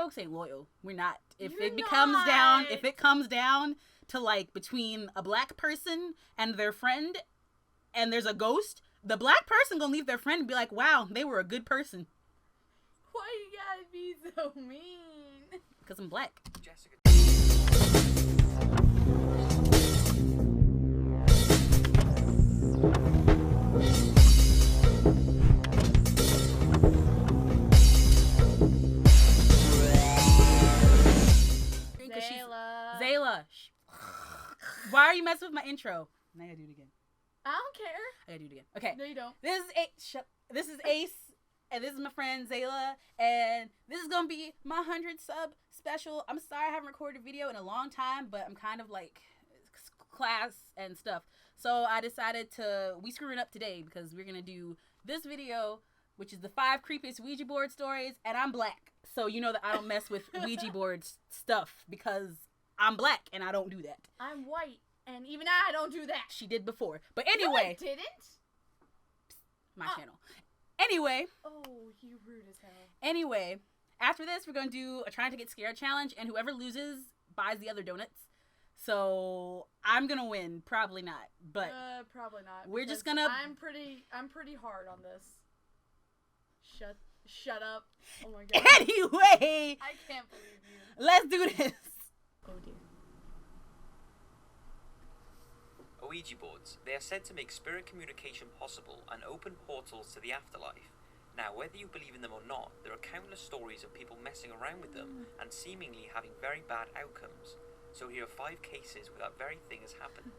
folks ain't loyal. We're not. If You're it comes down to like between a black person and their friend, and there's a ghost, the black person gonna leave their friend and be like, "Wow, they were a good person." Why you gotta be so mean? Because I'm black. Jessica. Zayla. Why are you messing with my intro? Now I gotta do it again. I don't care. I gotta do it again. Okay. No, you don't. This is Ace, and this is my friend Zayla, and this is gonna be my 100 sub special. I'm sorry I haven't recorded a video in a long time, but I'm kind of like class and stuff. So I decided we screwing up today because we're gonna do this video, which is the 5 creepiest Ouija board stories, and I'm black. So you know that I don't mess with Ouija board stuff because I'm black and I don't do that. I'm white and even I don't do that. She did before. But anyway. No, I didn't. My channel. Anyway. Oh, you rude as hell. Anyway, after this, we're going to do a trying to get scared challenge, and whoever loses buys the other donuts. So I'm going to win. Probably not. But probably not. We're just going to... I'm pretty hard on this. Shut up. Oh my god. Anyway. I can't believe you. Let's do this. Oh dear. Ouija boards. They are said to make spirit communication possible and open portals to the afterlife. Now, whether you believe in them or not, there are countless stories of people messing around with them and seemingly having very bad outcomes. So here are 5 cases where that very thing has happened.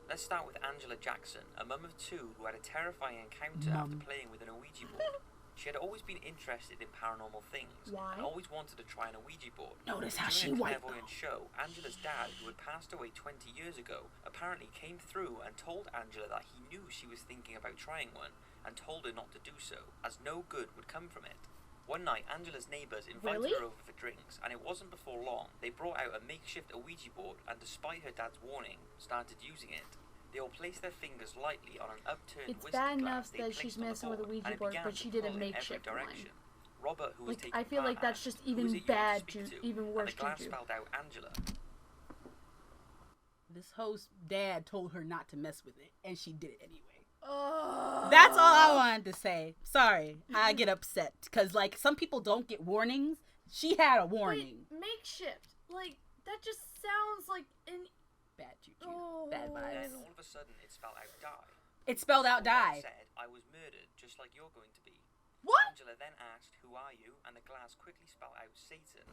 Let's start with Angela Jackson, a mum of 2 who had a terrifying encounter after playing with an Ouija board. She had always been interested in paranormal things and always wanted to try an Ouija board. Notice how During she a clairvoyant show, Angela's dad, who had passed away 20 years ago, apparently came through and told Angela that he knew she was thinking about trying one and told her not to do so, as no good would come from it. One night, Angela's neighbours invited her over for drinks, and it wasn't before long they brought out a makeshift Ouija board and, despite her dad's warning, started using it. They all placed their fingers lightly on an upturned whiskey glass. It's bad enough that she's messing with a Ouija board, but she did a makeshift one. Robert, who was taking I feel like that's just even bad to even worse to the glass do. spelled out Angela. This host's dad told her not to mess with it, and she did it anyway. Oh. That's all I wanted to say. Sorry, I get upset because like some people don't get warnings. She had a warning. Wait, makeshift, like that just sounds like an bad juju, bad vibes. Then all of a sudden, it spelled out die. It spelled out die. Said, "I was murdered, just like you're going to be." What? Angela then asked, "Who are you?" and the glass quickly spelled out Satan.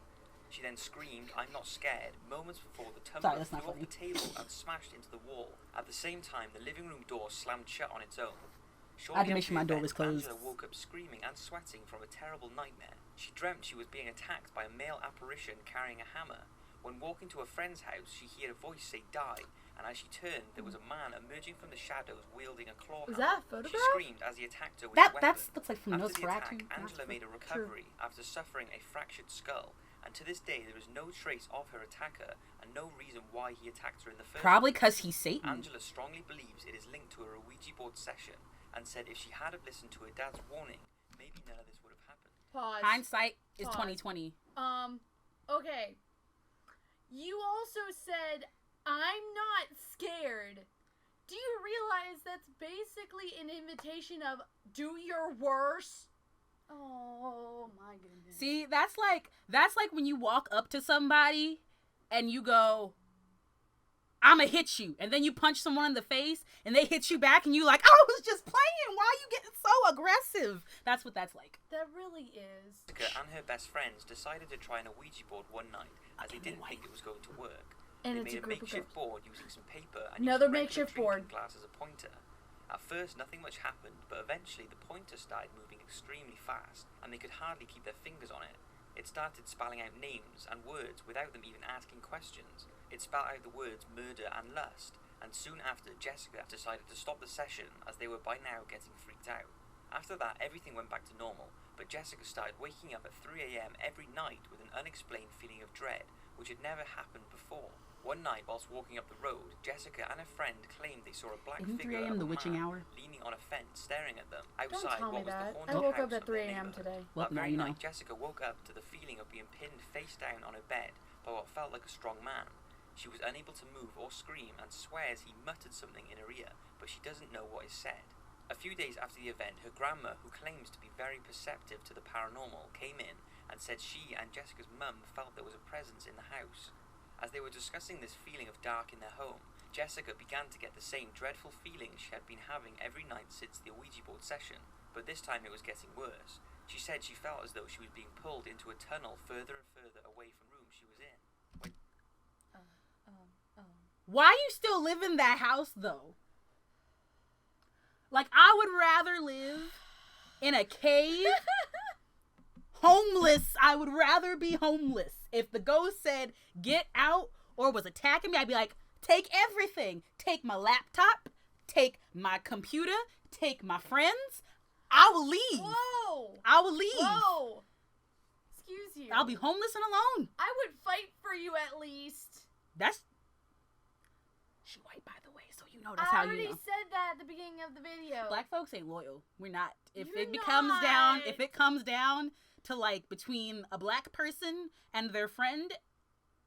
She then screamed, "I'm not scared," moments before the tumbler flew off the table and smashed into the wall. At the same time, the living room door slammed shut on its own. I had to make sure my door was closed. Angela woke up screaming and sweating from a terrible nightmare. She dreamt she was being attacked by a male apparition carrying a hammer. When walking to a friend's house, she heard a voice say die, and as she turned, there was a man emerging from the shadows wielding a claw hammer. Is that a photograph? She screamed as he attacked her with a weapon. That looks like from After the attack, Nosferatu. Angela made a recovery after suffering a fractured skull, and to this day there is no trace of her attacker and no reason why he attacked her in the first place. Probably because he's Satan. Angela strongly believes it is linked to a Ouija board session and said if she had have listened to her dad's warning, maybe none of this would have happened. Pause. Hindsight is 2020. Okay. You also said, "I'm not scared." Do you realize that's basically an invitation of do your worst? Oh my goodness. See, that's like when you walk up to somebody and you go, "I'ma hit you," and then you punch someone in the face and they hit you back and you like, "I was just playing. Why are you getting so aggressive?" That's what that's like. That really is. Jessica and her best friends decided to try an Ouija board one night as they didn't think it was going to work. And they it's made a group of makeshift board using some paper and another used a makeshift regular board drinking glass as a pointer. At first, nothing much happened, but eventually the pointer started moving extremely fast, and they could hardly keep their fingers on it. It started spelling out names and words without them even asking questions. It spelled out the words murder and lust, and soon after, Jessica decided to stop the session as they were by now getting freaked out. After that, everything went back to normal, but Jessica started waking up at 3 a.m. every night with an unexplained feeling of dread, which had never happened before. One night, whilst walking up the road, Jessica and her friend claimed they saw a black Isn't 3 figure a.m. of the a witching man hour? leaning on a fence, staring at them. Don't Outside tell me what was that. the I haunted woke up house at of their 3 a.m. neighborhood. today. Well, That now very you know. night, Jessica woke up to the feeling of being pinned face down on her bed by what felt like a strong man. She was unable to move or scream and swears he muttered something in her ear, but she doesn't know what is said. A few days after the event, her grandma, who claims to be very perceptive to the paranormal, came in and said she and Jessica's mum felt there was a presence in the house. As they were discussing this feeling of dark in their home, Jessica began to get the same dreadful feelings she had been having every night since the Ouija board session, but this time it was getting worse. She said she felt as though she was being pulled into a tunnel further and further away from the room she was in. Why you still live in that house, though? Like, I would rather live in a cave. Homeless. I would rather be homeless. If the ghost said, get out, or was attacking me, I'd be like, take everything. Take my laptop. Take my computer. Take my friends. I will leave. Whoa! I will leave. Whoa! Excuse you. I'll be homeless and alone. I would fight for you at least. That's... She white, by the way, so you know that's how you know. I already said that at the beginning of the video. Black folks ain't loyal. We're not. If You're it comes down to like between a black person and their friend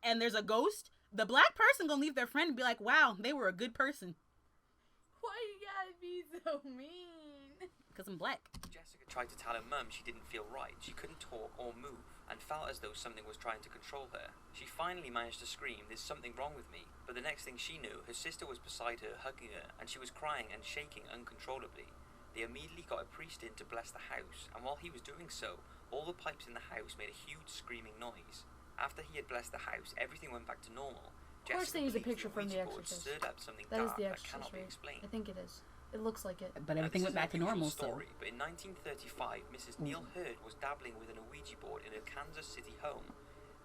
and there's a ghost, the black person gonna leave their friend and be like, wow, they were a good person. Why you gotta be so mean? Because I'm black. Jessica tried to tell her mum she didn't feel right, she couldn't talk or move, and felt as though something was trying to control her. She finally managed to scream, "There's something wrong with me," but the next thing she knew, her sister was beside her, hugging her, and she was crying and shaking uncontrollably. They immediately got a priest in to bless the house, and while he was doing so, all the pipes in the house made a huge screaming noise. After he had blessed the house, everything went back to normal. Of course they use a picture from The Ouija board Exorcist. stirred up something That is dark The that Exorcist, cannot be right? explained. I think it is. It looks like it. But everything went back to normal, so. Story, but in 1935, Mrs. Neil Hurd was dabbling with an Ouija board in her Kansas City home.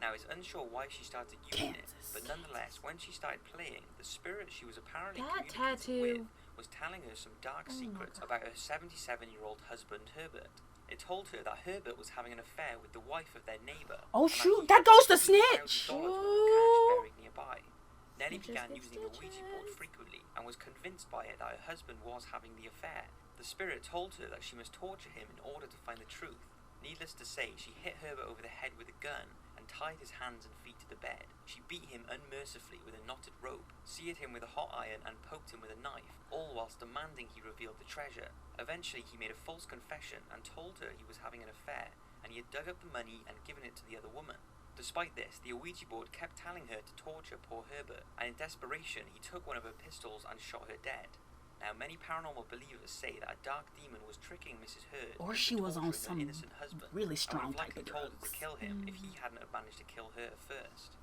Now, it's unsure why she started using it, but nonetheless, when she started playing, the spirit she was apparently That communicating tattoo. with was telling her some dark secrets about her 77-year-old husband, Herbert. It told her that Herbert was having an affair with the wife of their neighbor. Oh, and shoot, he that had goes to $50,000 snitch. worth of cash buried nearby. Nellie Snitches began get using the Ouija board stitches. frequently and was convinced by it that her husband was having the affair. The spirit told her that she must torture him in order to find the truth. Needless to say, she hit Herbert over the head with a gun and tied his hands and feet to the bed. She beat him unmercifully with a knotted rope, seared him with a hot iron and poked him with a knife, all whilst demanding he revealed the treasure. Eventually, he made a false confession and told her he was having an affair and he had dug up the money and given it to the other woman. Despite this, the Ouija board kept telling her to torture poor Herbert, and in desperation, he took one of her pistols and shot her dead. Now, many paranormal believers say that a dark demon was tricking Mrs. Hurd, Or into she was on torturing her some innocent husband, really and strong would have type likely of told her drugs. to kill him if he hadn't have managed to kill her first.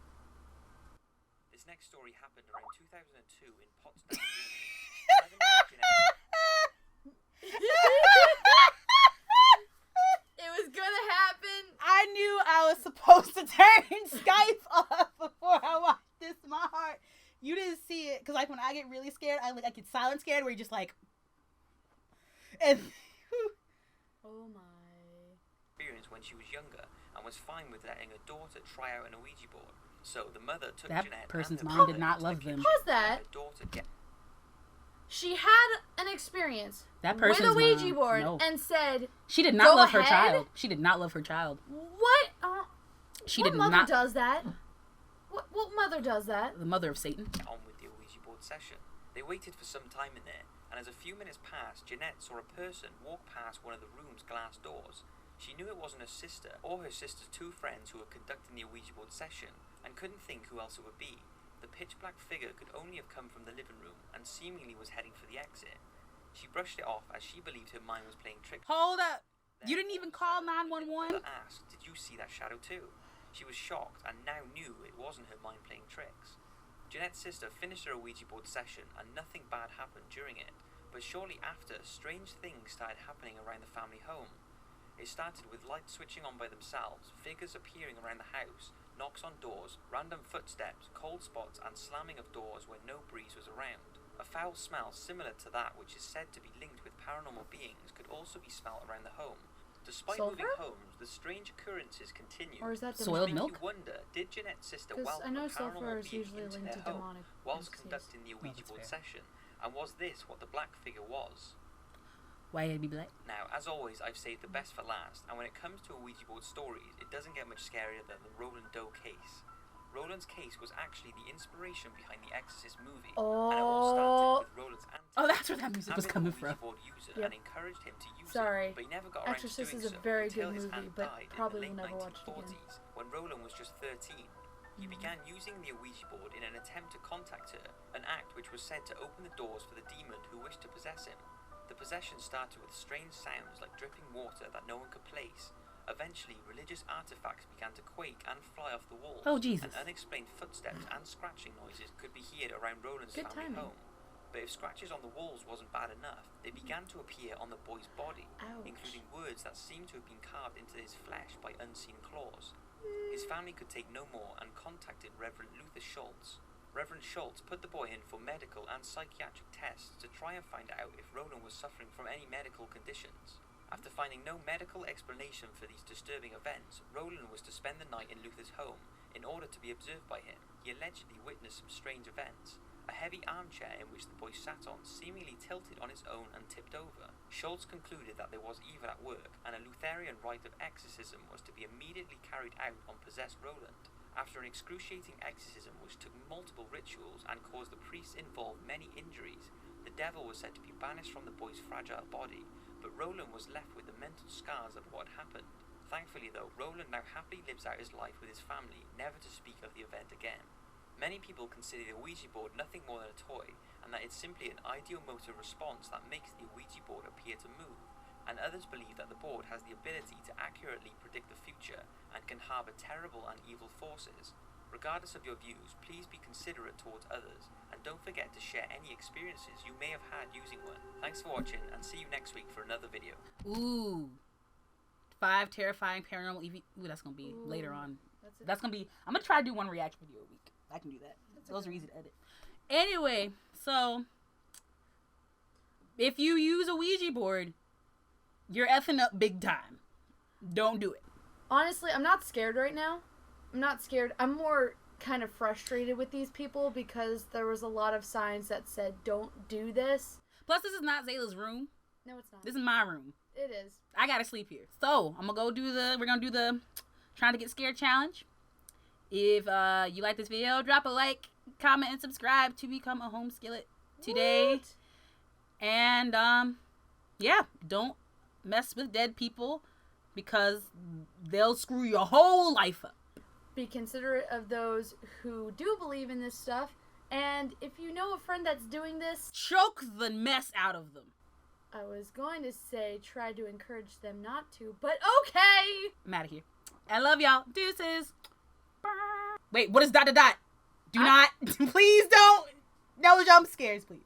This next story happened around 2002 in Potsdam, Germany. 11-year-old It was gonna happen. I knew I was supposed to turn Skype off before I watched this. My heart. You didn't see it, because like when I get really scared, I get silent scared where you're just like, and Oh my. experience when she was younger and was fine with letting her daughter try out an Ouija board. So the mother took That Jeanette person's and her mom did brother not into the love them. kitchen How's and that? her daughter get She had an experience that with person's a Ouija mom, board no. and said, She did not Go love her ahead. child. She did not love her child. "What? She what did mother not. does that? What mother does that?" The mother of Satan. on with the Ouija board session. They waited for some time in there, and as a few minutes passed, Jeanette saw a person walk past one of the room's glass doors. She knew it wasn't her sister or her sister's two friends who were conducting the Ouija board session, and couldn't think who else it would be. The pitch-black figure could only have come from the living room, and seemingly was heading for the exit. She brushed it off as she believed her mind was playing tricks. Hold up. You didn't even call 911? Mother asked, "Did you see that shadow too?" She was shocked and now knew it wasn't her mind playing tricks. Jeanette's sister finished her Ouija board session and nothing bad happened during it, but shortly after, strange things started happening around the family home. It started with lights switching on by themselves, figures appearing around the house, knocks on doors, random footsteps, cold spots, and slamming of doors where no breeze was around. A foul smell similar to that which is said to be linked with paranormal beings could also be smelt around the home. Despite Sulfur? moving homes, the strange occurrences continue. Or is that Soiled Make milk? you wonder, did Jeanette's sister Because I welcome know a sulfur paranormal is being usually into linked their to home demonic whilst entities. conducting the Ouija that's board fair. session? And was this what the black figure was? Why did it be black? Now, as always, I've saved the best for last, and when it comes to Ouija board stories, it doesn't get much scarier than the Roland Da Case. Roland's case was actually the inspiration behind the Exorcist movie, and it all started with Roland's auntie. Oh, that's where that music was coming Ouija from. board user Yep. and encouraged him to use Sorry. it, but he never got around Exorcist to doing is a so very until good his movie, aunt but died probably in will the late never watch it again. 1940s when Roland was just 13. He began using the Ouija board in an attempt to contact her, an act which was said to open the doors for the demon who wished to possess him. The possession started with strange sounds like dripping water that no one could place. Eventually, religious artifacts began to quake and fly off the walls. Oh, Jesus. And unexplained footsteps and scratching noises could be heard around Roland's Good family timing. home. But if scratches on the walls wasn't bad enough, they began to appear on the boy's body, Ouch. including words that seemed to have been carved into his flesh by unseen claws. His family could take no more and contacted Reverend Luther Schultz. Reverend Schultz put the boy in for medical and psychiatric tests to try and find out if Roland was suffering from any medical conditions. After finding no medical explanation for these disturbing events, Roland was to spend the night in Luther's home in order to be observed by him. He allegedly witnessed some strange events. A heavy armchair in which the boy sat on seemingly tilted on its own and tipped over. Schultz concluded that there was evil at work, and a Lutheran rite of exorcism was to be immediately carried out on possessed Roland. After an excruciating exorcism which took multiple rituals and caused the priests involved many injuries, the devil was said to be banished from the boy's fragile body, but Roland was left with the mental scars of what happened. Thankfully though, Roland now happily lives out his life with his family, never to speak of the event again. Many people consider the Ouija board nothing more than a toy, and that it's simply an ideomotor response that makes the Ouija board appear to move, and others believe that the board has the ability to accurately predict the future and can harbour terrible and evil forces. Regardless of your views, please be considerate towards others, and don't forget to share any experiences you may have had using one. Thanks for watching, and see you next week for another video. Ooh. 5 terrifying paranormal EV. Ooh, that's gonna be later on. That's gonna be. I'm gonna try to do one reaction video a week. I can do that. Those are easy to edit. Anyway, so if you use a Ouija board, you're effing up big time. Don't do it. Honestly, I'm not scared right now. I'm not scared. I'm more kind of frustrated with these people because there was a lot of signs that said, don't do this. Plus, this is not Zayla's room. No, it's not. This is my room. It is. I gotta sleep here. So, we're gonna do the trying to get scared challenge. If you like this video, drop a like, comment, and subscribe to become a home skillet today. What? And, yeah, don't mess with dead people because they'll screw your whole life up. Be considerate of those who do believe in this stuff. And if you know a friend that's doing this, Choke the mess out of them. I was going to say try to encourage them not to, but okay! I'm out of here. I love y'all. Deuces. Wait, what is ... Do not. Please don't. No jump scares, please.